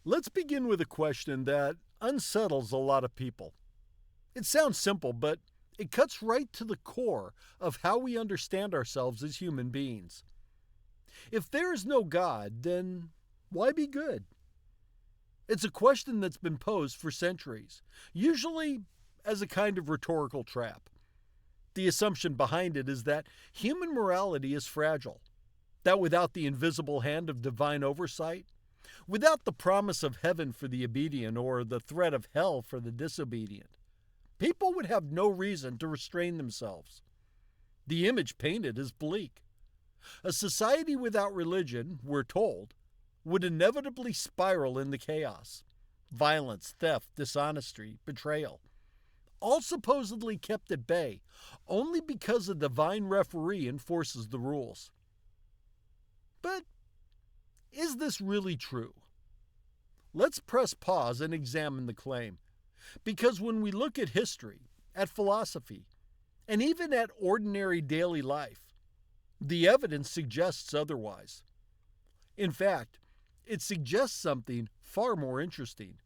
Let's begin with a question that unsettles a lot of people. It sounds simple, but it cuts right to the core of how we understand ourselves as human beings. If there is no God, then why be good? It's a question that's been posed for centuries, usually as a kind of rhetorical trap. The assumption behind it is that human morality is fragile, that without the invisible hand of divine oversight, without the promise of heaven for the obedient or the threat of hell for the disobedient, people would have no reason to restrain themselves. The image painted is bleak. A society without religion, we're told, would inevitably spiral into chaos. Violence, theft, dishonesty, betrayal. All supposedly kept at bay, only because a divine referee enforces the rules. But is this really true? Let's press pause and examine the claim. Because when we look at history, at philosophy, and even at ordinary daily life, the evidence suggests otherwise. In fact, it suggests something far more interesting.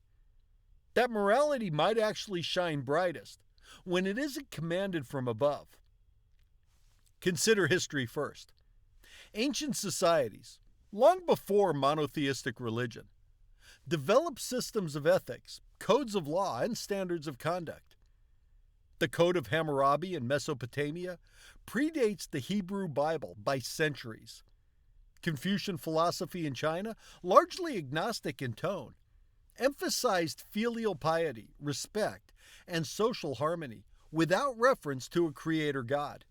That morality might actually shine brightest when it isn't commanded from above. Consider history first. Ancient societies, long before monotheistic religion, developed systems of ethics, codes of law, and standards of conduct. The Code of Hammurabi in Mesopotamia predates the Hebrew Bible by centuries. Confucian philosophy in China, largely agnostic in tone, emphasized filial piety, respect, and social harmony without reference to a creator god.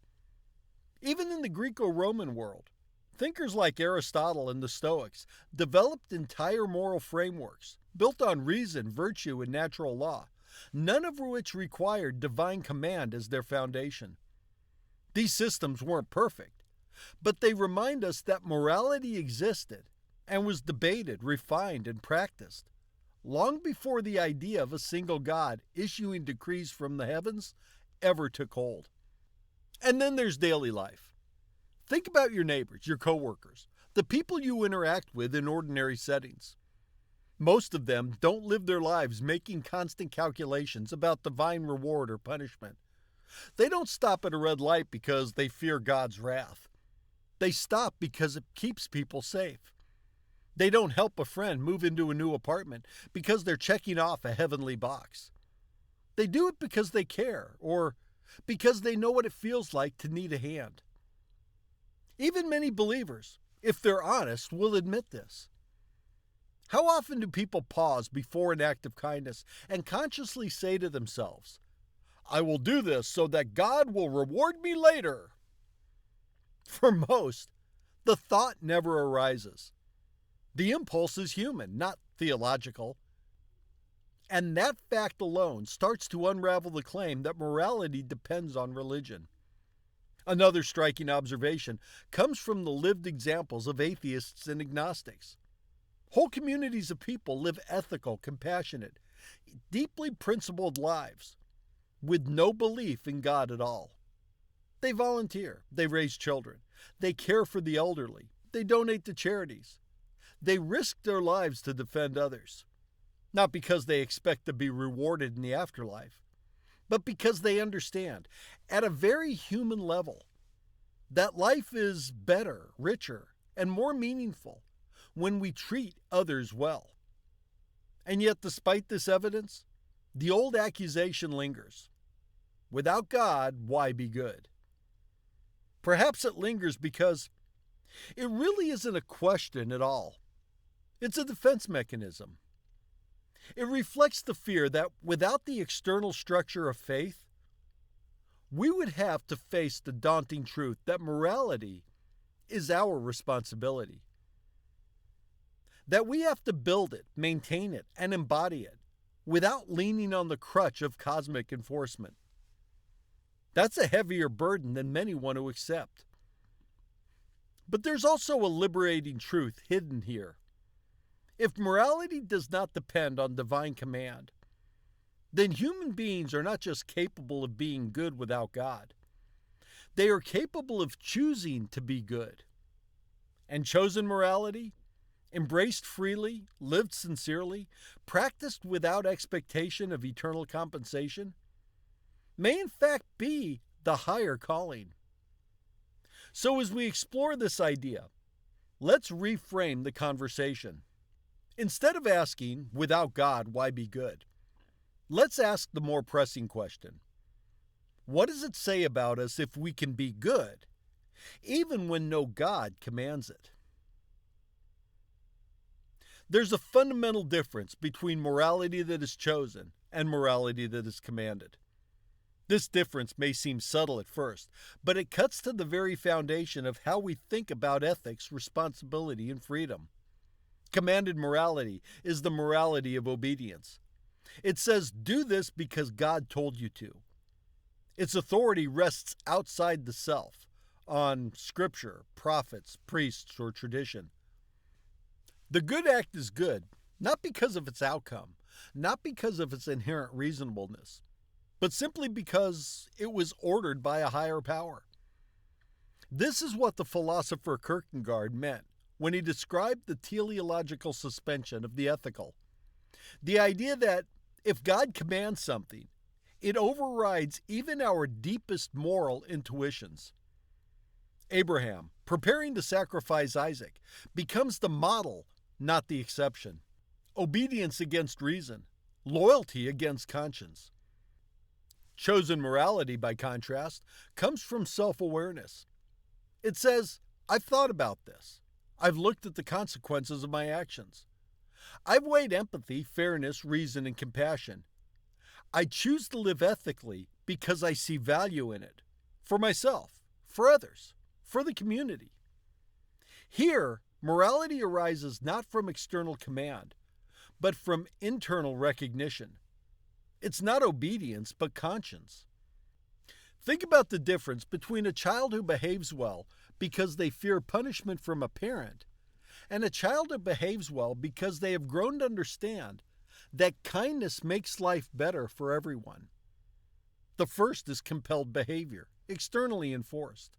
Even in the Greco-Roman world, thinkers like Aristotle and the Stoics developed entire moral frameworks built on reason, virtue, and natural law, none of which required divine command as their foundation. These systems weren't perfect, but they remind us that morality existed and was debated, refined, and practiced long before the idea of a single God issuing decrees from the heavens ever took hold. And then there's daily life. Think about your neighbors, your coworkers, the people you interact with in ordinary settings. Most of them don't live their lives making constant calculations about divine reward or punishment. They don't stop at a red light because they fear God's wrath. They stop because it keeps people safe. They don't help a friend move into a new apartment because they're checking off a heavenly box. They do it because they care, or because they know what it feels like to need a hand. Even many believers, if they're honest, will admit this. How often do people pause before an act of kindness and consciously say to themselves, "I will do this so that God will reward me later"? For most, the thought never arises. The impulse is human, not theological. And that fact alone starts to unravel the claim that morality depends on religion. Another striking observation comes from the lived examples of atheists and agnostics. Whole communities of people live ethical, compassionate, deeply principled lives with no belief in God at all. They volunteer, they raise children, they care for the elderly, they donate to charities. They risk their lives to defend others, not because they expect to be rewarded in the afterlife, but because they understand, at a very human level, that life is better, richer, and more meaningful when we treat others well. And yet, despite this evidence, the old accusation lingers. Without God, why be good? Perhaps it lingers because it really isn't a question at all. It's a defense mechanism. It reflects the fear that without the external structure of faith, we would have to face the daunting truth that morality is our responsibility. That we have to build it, maintain it, and embody it without leaning on the crutch of cosmic enforcement. That's a heavier burden than many want to accept. But there's also a liberating truth hidden here. If morality does not depend on divine command, then human beings are not just capable of being good without God. They are capable of choosing to be good. And chosen morality embraced freely, lived sincerely, practiced without expectation of eternal compensation, may in fact be the higher calling. So as we explore this idea, let's reframe the conversation. Instead of asking, without God, why be good? Let's ask the more pressing question. What does it say about us if we can be good, even when no God commands it? There's a fundamental difference between morality that is chosen and morality that is commanded. This difference may seem subtle at first, but it cuts to the very foundation of how we think about ethics, responsibility, and freedom. Commanded morality is the morality of obedience. It says, do this because God told you to. Its authority rests outside the self, on scripture, prophets, priests, or tradition. The good act is good, not because of its outcome, not because of its inherent reasonableness, but simply because it was ordered by a higher power. This is what the philosopher Kierkegaard meant when he described the teleological suspension of the ethical. The idea that if God commands something, it overrides even our deepest moral intuitions. Abraham, preparing to sacrifice Isaac, becomes the model, not the exception. Obedience against reason, loyalty against conscience. Chosen morality, by contrast, comes from self-awareness. It says, I've thought about this. I've looked at the consequences of my actions. I've weighed empathy, fairness, reason, and compassion. I choose to live ethically because I see value in it, for myself, for others, for the community. Here, morality arises not from external command, but from internal recognition. It's not obedience, but conscience. Think about the difference between a child who behaves well because they fear punishment from a parent and a child who behaves well because they have grown to understand that kindness makes life better for everyone. The first is compelled behavior, externally enforced.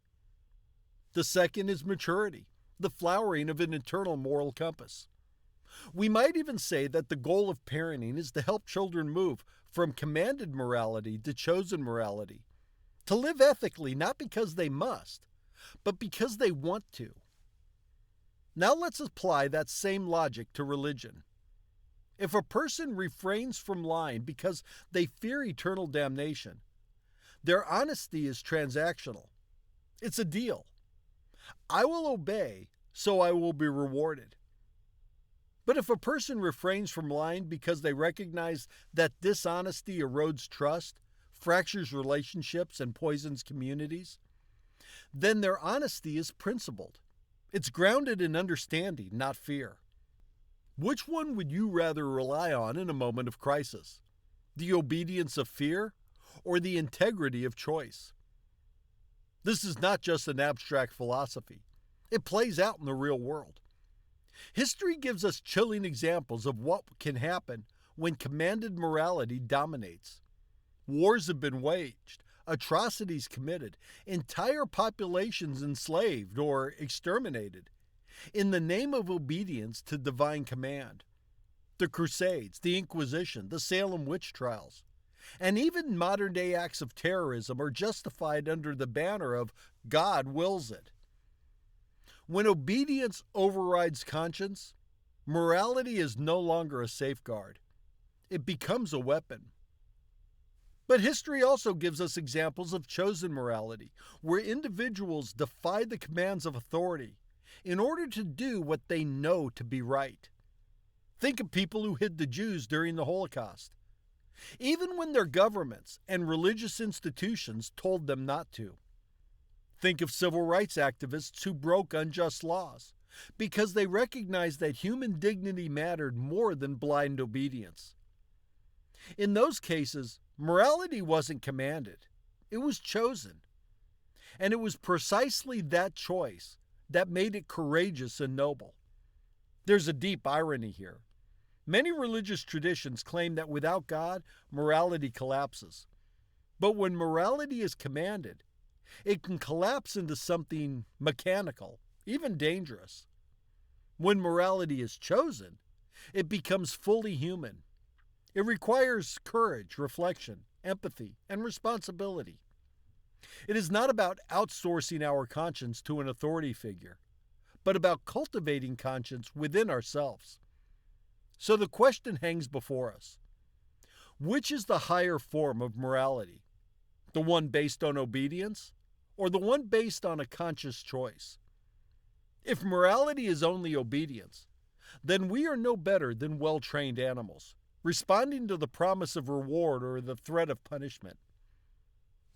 The second is maturity, the flowering of an internal moral compass. We might even say that the goal of parenting is to help children move from commanded morality to chosen morality, to live ethically not because they must, but because they want to. Now let's apply that same logic to religion. If a person refrains from lying because they fear eternal damnation, their honesty is transactional. It's a deal. I will obey, so I will be rewarded. But if a person refrains from lying because they recognize that dishonesty erodes trust, fractures relationships, and poisons communities, then their honesty is principled. It's grounded in understanding, not fear. Which one would you rather rely on in a moment of crisis? The obedience of fear or the integrity of choice? This is not just an abstract philosophy. It plays out in the real world. History gives us chilling examples of what can happen when commanded morality dominates. Wars have been waged, atrocities committed, entire populations enslaved or exterminated, in the name of obedience to divine command. The Crusades, the Inquisition, the Salem witch trials, and even modern-day acts of terrorism are justified under the banner of God wills it. When obedience overrides conscience, morality is no longer a safeguard. It becomes a weapon. But history also gives us examples of chosen morality, where individuals defy the commands of authority in order to do what they know to be right. Think of people who hid the Jews during the Holocaust, even when their governments and religious institutions told them not to. Think of civil rights activists who broke unjust laws because they recognized that human dignity mattered more than blind obedience. In those cases, morality wasn't commanded, it was chosen. And it was precisely that choice that made it courageous and noble. There's a deep irony here. Many religious traditions claim that without God, morality collapses. But when morality is commanded, it can collapse into something mechanical, even dangerous. When morality is chosen, it becomes fully human. It requires courage, reflection, empathy, and responsibility. It is not about outsourcing our conscience to an authority figure, but about cultivating conscience within ourselves. So the question hangs before us. Which is the higher form of morality? The one based on obedience, or the one based on a conscious choice? If morality is only obedience, then we are no better than well-trained animals, responding to the promise of reward or the threat of punishment.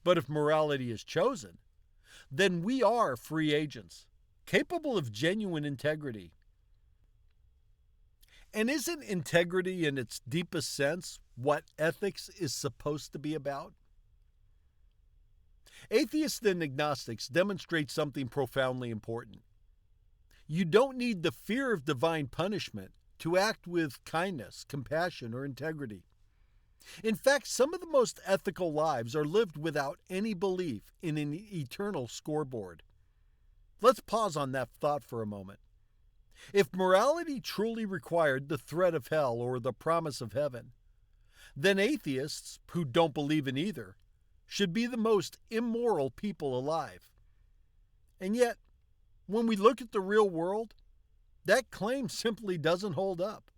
But if morality is chosen, then we are free agents, capable of genuine integrity. And isn't integrity in its deepest sense what ethics is supposed to be about? Atheists and agnostics demonstrate something profoundly important. You don't need the fear of divine punishment to act with kindness, compassion, or integrity. In fact, some of the most ethical lives are lived without any belief in an eternal scoreboard. Let's pause on that thought for a moment. If morality truly required the threat of hell or the promise of heaven, then atheists, who don't believe in either, should be the most immoral people alive. And yet, when we look at the real world, that claim simply doesn't hold up.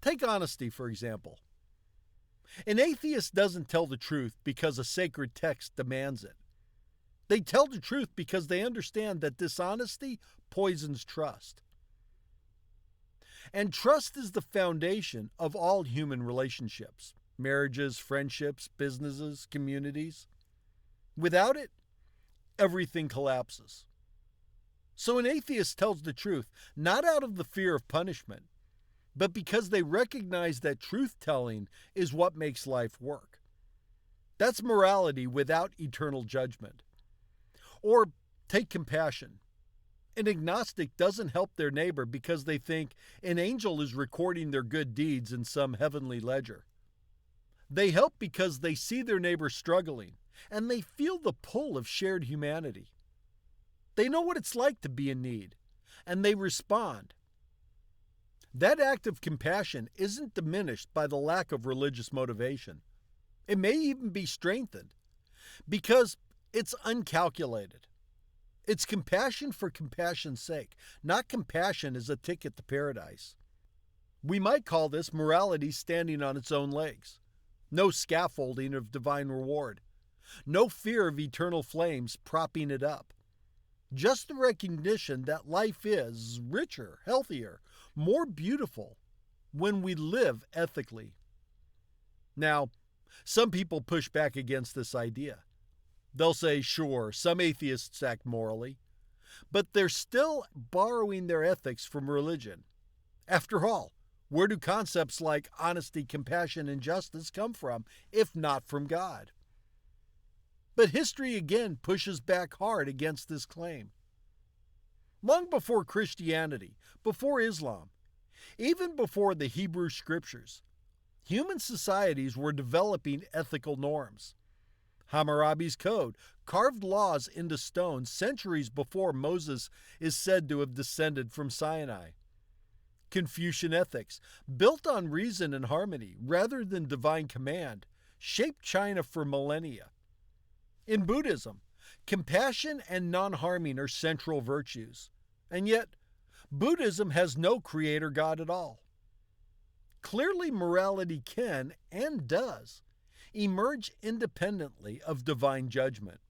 Take honesty, for example. An atheist doesn't tell the truth because a sacred text demands it. They tell the truth because they understand that dishonesty poisons trust. And trust is the foundation of all human relationships, marriages, friendships, businesses, communities. Without it, everything collapses. So an atheist tells the truth, not out of the fear of punishment, but because they recognize that truth-telling is what makes life work. That's morality without eternal judgment. Or take compassion. An agnostic doesn't help their neighbor because they think an angel is recording their good deeds in some heavenly ledger. They help because they see their neighbor struggling, and they feel the pull of shared humanity. They know what it's like to be in need, and they respond. That act of compassion isn't diminished by the lack of religious motivation. It may even be strengthened, because it's uncalculated. It's compassion for compassion's sake, not compassion as a ticket to paradise. We might call this morality standing on its own legs. No scaffolding of divine reward. No fear of eternal flames propping it up. Just the recognition that life is richer, healthier, more beautiful when we live ethically. Now, some people push back against this idea. They'll say, sure, some atheists act morally, but they're still borrowing their ethics from religion. After all, where do concepts like honesty, compassion, and justice come from, if not from God? But history again pushes back hard against this claim. Long before Christianity, before Islam, even before the Hebrew Scriptures, human societies were developing ethical norms. Hammurabi's Code carved laws into stone centuries before Moses is said to have descended from Sinai. Confucian ethics, built on reason and harmony rather than divine command, shaped China for millennia. In Buddhism, compassion and non-harming are central virtues, and yet Buddhism has no creator God at all. Clearly, morality can, and does, emerge independently of divine judgment.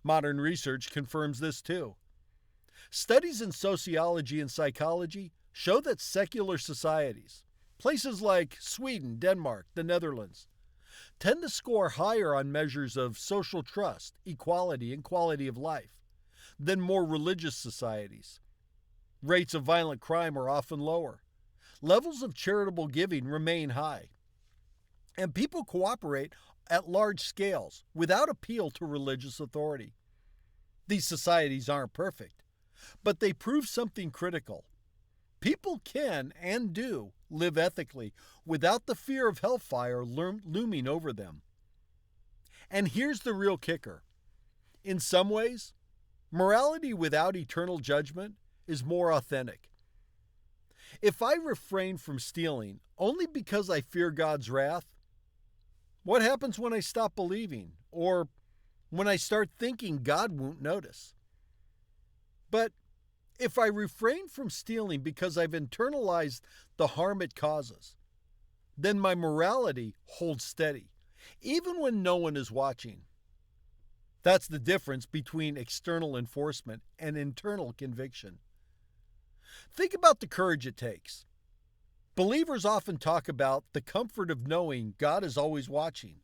Modern research confirms this too. Studies in sociology and psychology show that secular societies, places like Sweden, Denmark, the Netherlands, tend to score higher on measures of social trust, equality, and quality of life than more religious societies. Rates of violent crime are often lower. Levels of charitable giving remain high. And people cooperate at large scales without appeal to religious authority. These societies aren't perfect, but they prove something critical. People can and do live ethically without the fear of hellfire looming over them. And here's the real kicker. In some ways, morality without eternal judgment is more authentic. If I refrain from stealing only because I fear God's wrath, what happens when I stop believing, or when I start thinking God won't notice? But if I refrain from stealing because I've internalized the harm it causes, then my morality holds steady, even when no one is watching. That's the difference between external enforcement and internal conviction. Think about the courage it takes. Believers often talk about the comfort of knowing God is always watching.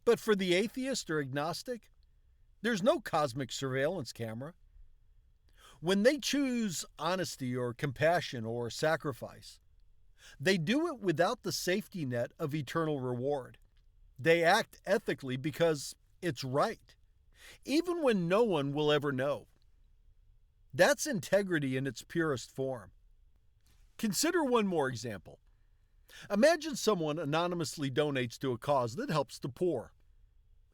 But for the atheist or agnostic, there's no cosmic surveillance camera. When they choose honesty or compassion or sacrifice, they do it without the safety net of eternal reward. They act ethically because it's right, even when no one will ever know. That's integrity in its purest form. Consider one more example. Imagine someone anonymously donates to a cause that helps the poor.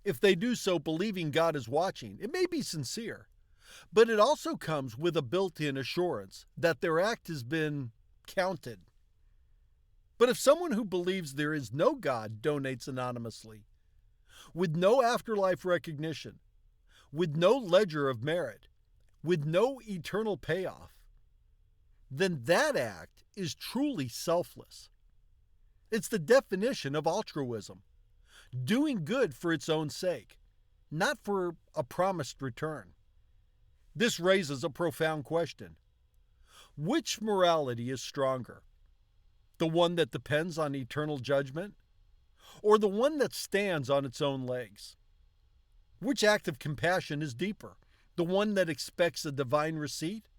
If they do so believing God is watching, it may be sincere, but it also comes with a built-in assurance that their act has been counted. But if someone who believes there is no God donates anonymously, with no afterlife recognition, with no ledger of merit, with no eternal payoff, then that act is truly selfless. It's the definition of altruism, doing good for its own sake, not for a promised return. This raises a profound question. Which morality is stronger? The one that depends on eternal judgment, or the one that stands on its own legs? Which act of compassion is deeper? The one that expects a divine receipt,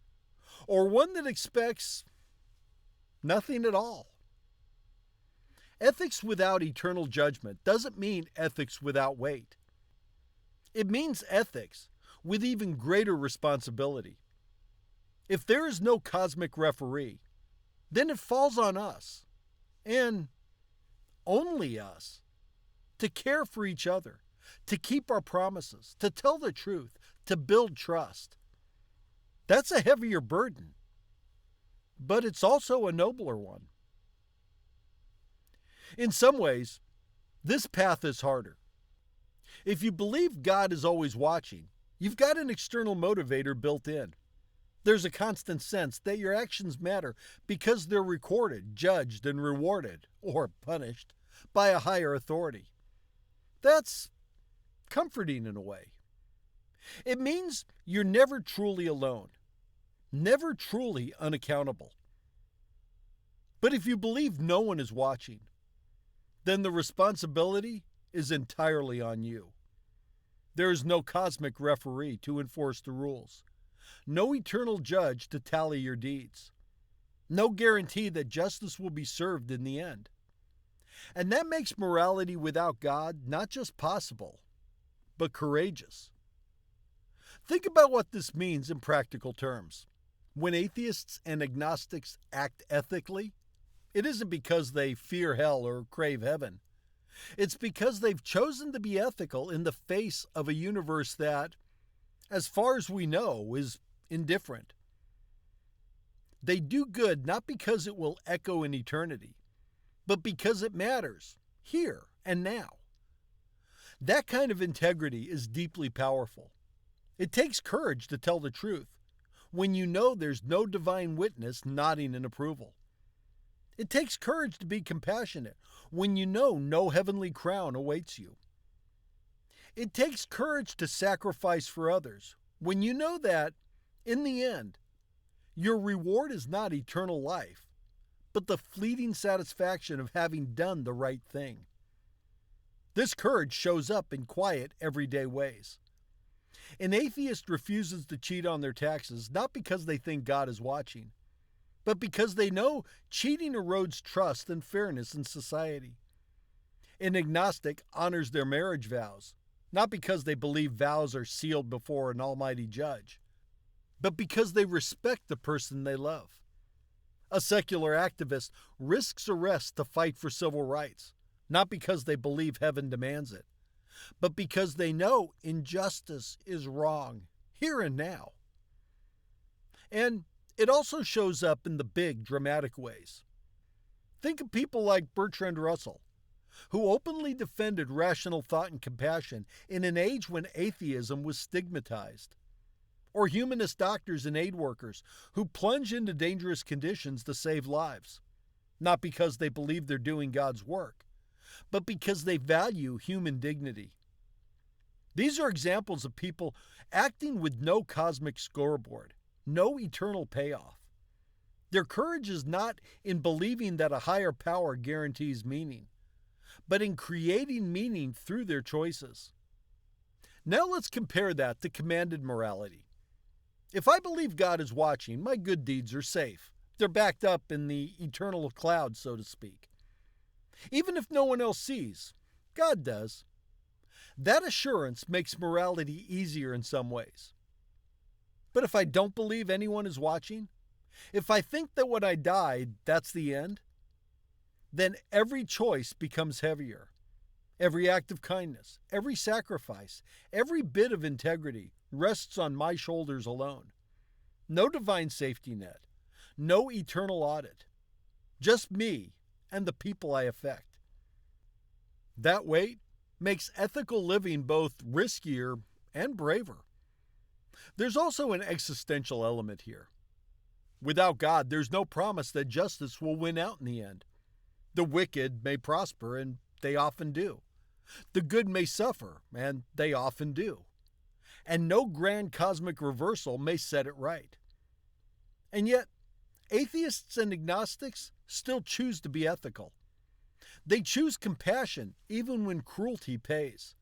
or one that expects nothing at all? Ethics without eternal judgment doesn't mean ethics without weight. It means ethics with even greater responsibility. If there is no cosmic referee, then it falls on us, and only us, to care for each other, to keep our promises, to tell the truth, to build trust. That's a heavier burden, but it's also a nobler one. In some ways, this path is harder. If you believe God is always watching, you've got an external motivator built in. There's a constant sense that your actions matter because they're recorded, judged, and rewarded, or punished, by a higher authority. That's comforting in a way. It means you're never truly alone, never truly unaccountable. But if you believe no one is watching, then the responsibility is entirely on you. There is no cosmic referee to enforce the rules, no eternal judge to tally your deeds, no guarantee that justice will be served in the end. And that makes morality without God not just possible, but courageous. Think about what this means in practical terms. When atheists and agnostics act ethically, it isn't because they fear hell or crave heaven. It's because they've chosen to be ethical in the face of a universe that, as far as we know, is indifferent. They do good not because it will echo in eternity, but because it matters, here and now. That kind of integrity is deeply powerful. It takes courage to tell the truth when you know there's no divine witness nodding in approval. It takes courage to be compassionate when you know no heavenly crown awaits you. It takes courage to sacrifice for others when you know that, in the end, your reward is not eternal life, but the fleeting satisfaction of having done the right thing. This courage shows up in quiet, everyday ways. An atheist refuses to cheat on their taxes not because they think God is watching, but because they know cheating erodes trust and fairness in society. An agnostic honors their marriage vows, not because they believe vows are sealed before an almighty judge, but because they respect the person they love. A secular activist risks arrest to fight for civil rights, not because they believe heaven demands it, but because they know injustice is wrong, here and now. And It also shows up in the big, dramatic ways. Think of people like Bertrand Russell, who openly defended rational thought and compassion in an age when atheism was stigmatized. Or humanist doctors and aid workers who plunge into dangerous conditions to save lives, not because they believe they're doing God's work, but because they value human dignity. These are examples of people acting with no cosmic scoreboard, no eternal payoff. Their courage is not in believing that a higher power guarantees meaning, but in creating meaning through their choices. Now let's compare that to commanded morality. If I believe God is watching, my good deeds are safe. They're backed up in the eternal cloud, so to speak. Even if no one else sees, God does. That assurance makes morality easier in some ways. But if I don't believe anyone is watching, if I think that when I die, that's the end, then every choice becomes heavier. Every act of kindness, every sacrifice, every bit of integrity rests on my shoulders alone. No divine safety net, no eternal audit, just me and the people I affect. That weight makes ethical living both riskier and braver. There's also an existential element here. Without God, there's no promise that justice will win out in the end. The wicked may prosper, and they often do. The good may suffer, and they often do. And no grand cosmic reversal may set it right. And yet, atheists and agnostics still choose to be ethical. They choose compassion even when cruelty pays.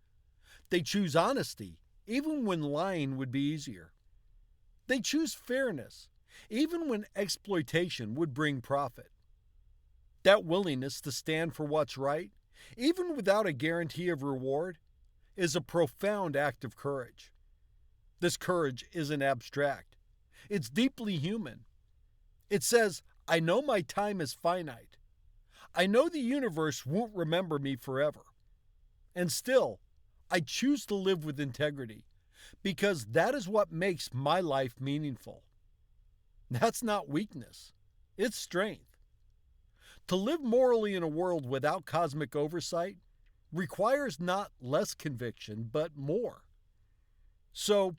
They choose honesty even when lying would be easier. They choose fairness even when exploitation would bring profit. That willingness to stand for what's right, even without a guarantee of reward, is a profound act of courage. This courage isn't abstract. It's deeply human. It says, I know my time is finite. I know the universe won't remember me forever. And still, I choose to live with integrity because that is what makes my life meaningful. That's not weakness. It's strength. To live morally in a world without cosmic oversight requires not less conviction, but more. So,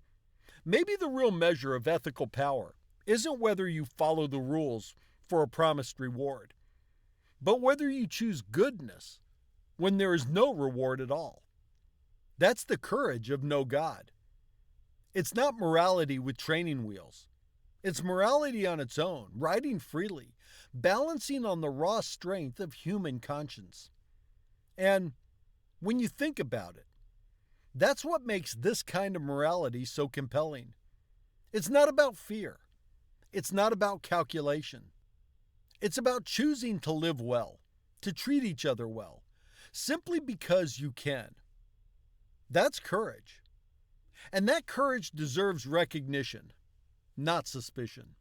maybe the real measure of ethical power isn't whether you follow the rules for a promised reward, but whether you choose goodness when there is no reward at all. That's the courage of no God. It's not morality with training wheels. It's morality on its own, riding freely, balancing on the raw strength of human conscience. And when you think about it, that's what makes this kind of morality so compelling. It's not about fear. It's not about calculation. It's about choosing to live well, to treat each other well, simply because you can. That's courage. And that courage deserves recognition, not suspicion.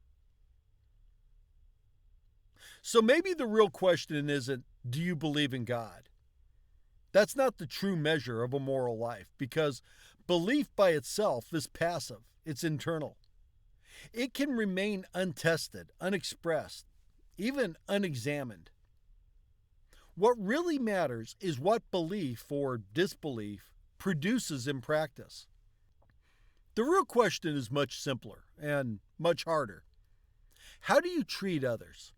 So maybe the real question isn't, do you believe in God? That's not the true measure of a moral life, because belief by itself is passive, it's internal. It can remain untested, unexpressed, even unexamined. What really matters is what belief or disbelief produces in practice. The real question is much simpler and much harder. How do you treat others?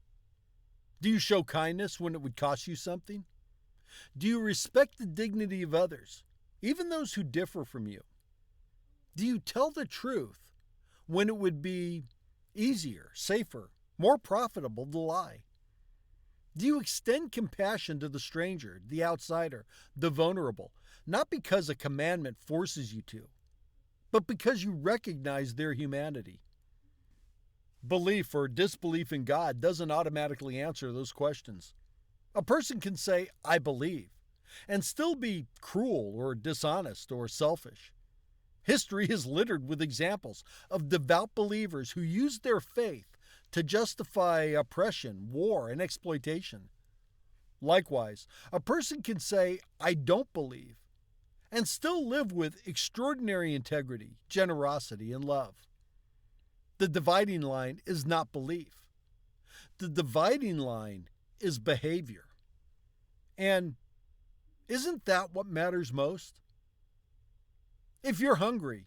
Do you show kindness when it would cost you something? Do you respect the dignity of others, even those who differ from you? Do you tell the truth when it would be easier, safer, more profitable to lie? Do you extend compassion to the stranger, the outsider, the vulnerable, not because a commandment forces you to, but because you recognize their humanity? Belief or disbelief in God doesn't automatically answer those questions. A person can say, I believe, and still be cruel or dishonest or selfish. History is littered with examples of devout believers who used their faith to justify oppression, war, and exploitation. Likewise, a person can say, I don't believe, and still live with extraordinary integrity, generosity, and love. The dividing line is not belief. The dividing line is behavior. And isn't that what matters most? If you're hungry,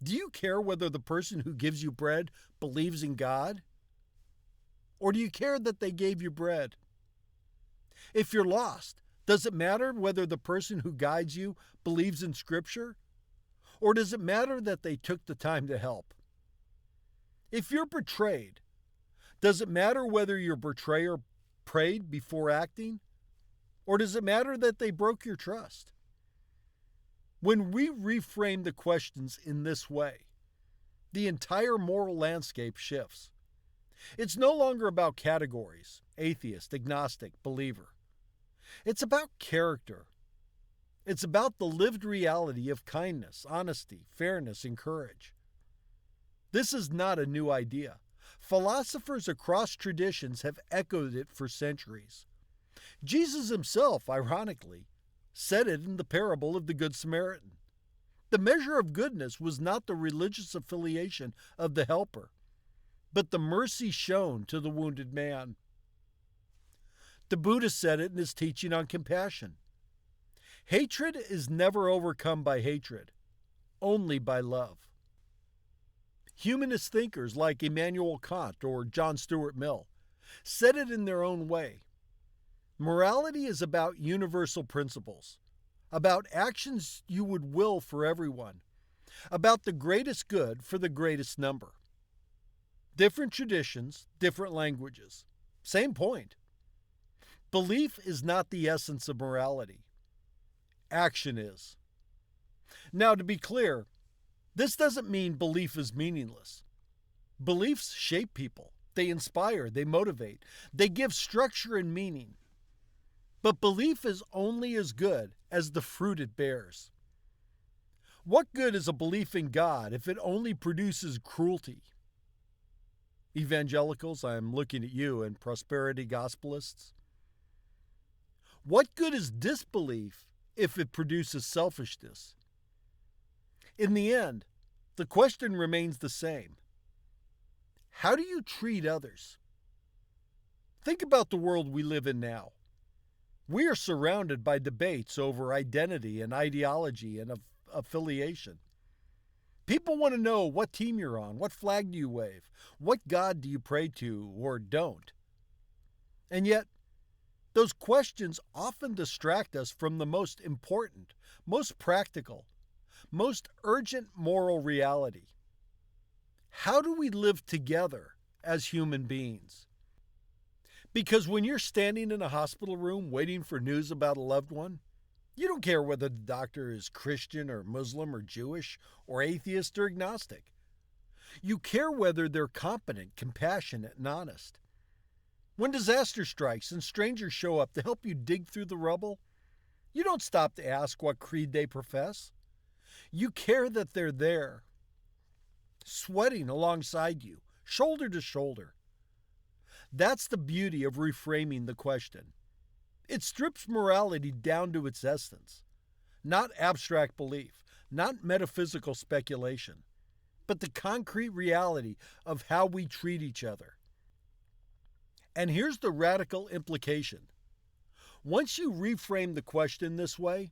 do you care whether the person who gives you bread believes in God? Or do you care that they gave you bread? If you're lost, does it matter whether the person who guides you believes in Scripture? Or does it matter that they took the time to help? If you're betrayed, does it matter whether your betrayer prayed before acting? Or does it matter that they broke your trust? When we reframe the questions in this way, the entire moral landscape shifts. It's no longer about categories, atheist, agnostic, believer. It's about character. It's about the lived reality of kindness, honesty, fairness, and courage. This is not a new idea. Philosophers across traditions have echoed it for centuries. Jesus himself, ironically, said it in the parable of the Good Samaritan. The measure of goodness was not the religious affiliation of the helper, but the mercy shown to the wounded man. The Buddha said it in his teaching on compassion. Hatred is never overcome by hatred, only by love. Humanist thinkers like Immanuel Kant or John Stuart Mill said it in their own way. Morality is about universal principles, about actions you would will for everyone, about the greatest good for the greatest number. Different traditions, different languages. Same point. Belief is not the essence of morality. Action is. Now, to be clear, this doesn't mean belief is meaningless. Beliefs shape people. They inspire, they motivate, they give structure and meaning. But belief is only as good as the fruit it bears. What good is a belief in God if it only produces cruelty? Evangelicals, I am looking at you, and prosperity gospelists. What good is disbelief if it produces selfishness? In the end, the question remains the same. How do you treat others? Think about the world we live in now. We are surrounded by debates over identity and ideology and affiliation. People want to know what team you're on, what flag do you wave, what God do you pray to or don't. And yet, those questions often distract us from the most important, most practical, most urgent moral reality. How do we live together as human beings? Because when you're standing in a hospital room waiting for news about a loved one, you don't care whether the doctor is Christian or Muslim or Jewish or atheist or agnostic. You care whether they're competent, compassionate, and honest. When disaster strikes and strangers show up to help you dig through the rubble, you don't stop to ask what creed they profess. You care that they're there, sweating alongside you, shoulder to shoulder. That's the beauty of reframing the question. It strips morality down to its essence. Not abstract belief, not metaphysical speculation, but the concrete reality of how we treat each other. And here's the radical implication. Once you reframe the question this way,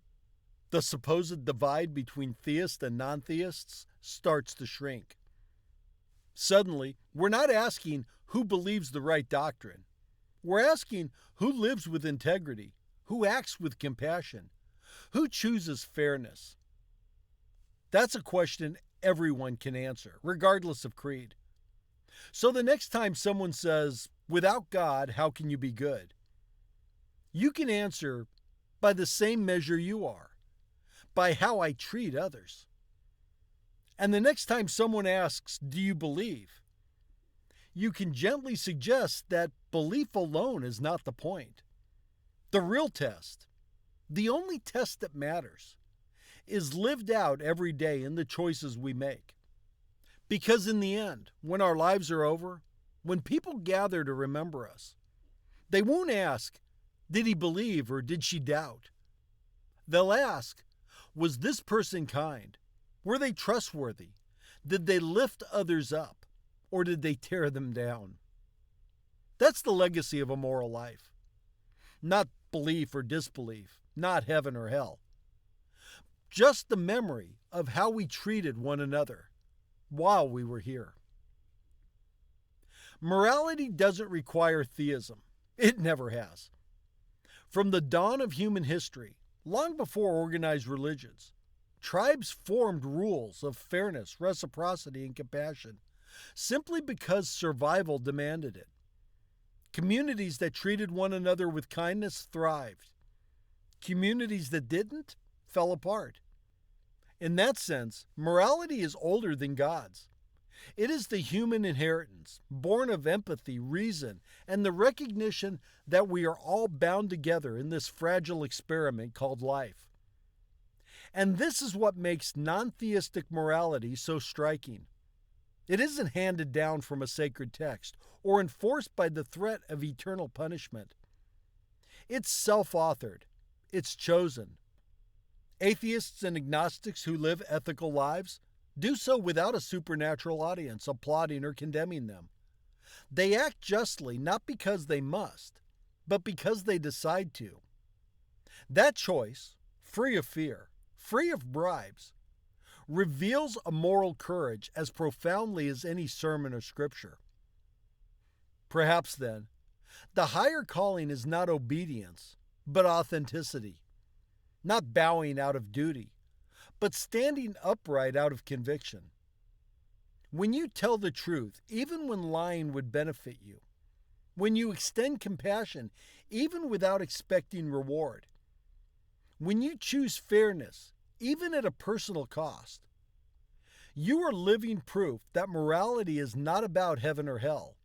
the supposed divide between theists and non-theists starts to shrink. Suddenly, we're not asking who believes the right doctrine. We're asking who lives with integrity, who acts with compassion, who chooses fairness. That's a question everyone can answer, regardless of creed. So the next time someone says, "Without God, how can you be good?" you can answer, by the same measure you are, by how I treat others. And the next time someone asks, "Do you believe?" you can gently suggest that belief alone is not the point. The real test, the only test that matters, is lived out every day in the choices we make. Because in the end, when our lives are over, when people gather to remember us, they won't ask, "Did he believe or did she doubt?" They'll ask, "Was this person kind? Were they trustworthy? Did they lift others up? or did they tear them down? That's the legacy of a moral life. Not belief or disbelief, not heaven or hell. Just the memory of how we treated one another while we were here. Morality doesn't require theism. It never has. From the dawn of human history, long before organized religions, tribes formed rules of fairness, reciprocity, and compassion simply because survival demanded it. Communities that treated one another with kindness thrived. Communities that didn't fell apart. In that sense, morality is older than God's. It is the human inheritance, born of empathy, reason, and the recognition that we are all bound together in this fragile experiment called life. And this is what makes non-theistic morality so striking. It isn't handed down from a sacred text or enforced by the threat of eternal punishment. It's self-authored. It's chosen. Atheists and agnostics who live ethical lives do so without a supernatural audience applauding or condemning them. They act justly not because they must, but because they decide to. That choice, free of fear, free of bribes, reveals a moral courage as profoundly as any sermon or scripture. Perhaps then, the higher calling is not obedience, but authenticity, not bowing out of duty, but standing upright out of conviction. When you tell the truth, even when lying would benefit you, when you extend compassion, even without expecting reward, when you choose fairness, even at a personal cost, you are living proof that morality is not about heaven or hell,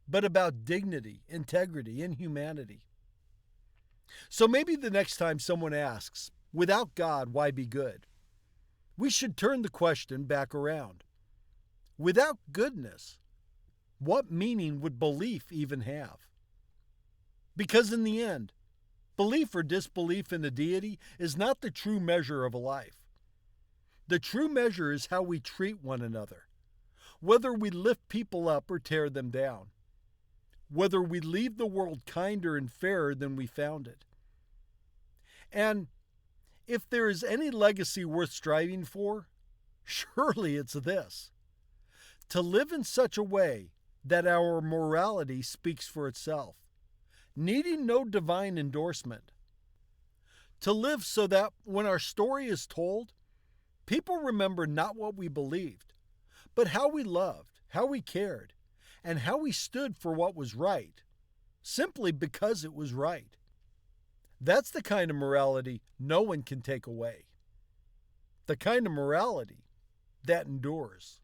but about dignity, integrity, and humanity. So maybe the next time someone asks, without God, why be good? We should turn the question back around. Without goodness, what meaning would belief even have? Because in the end, belief or disbelief in a deity is not the true measure of a life. The true measure is how we treat one another, whether we lift people up or tear them down, whether we leave the world kinder and fairer than we found it. And if there is any legacy worth striving for, surely it's this: to live in such a way that our morality speaks for itself, needing no divine endorsement. To live so that when our story is told, people remember not what we believed, but how we loved, how we cared, and how we stood for what was right, simply because it was right. That's the kind of morality no one can take away. The kind of morality that endures.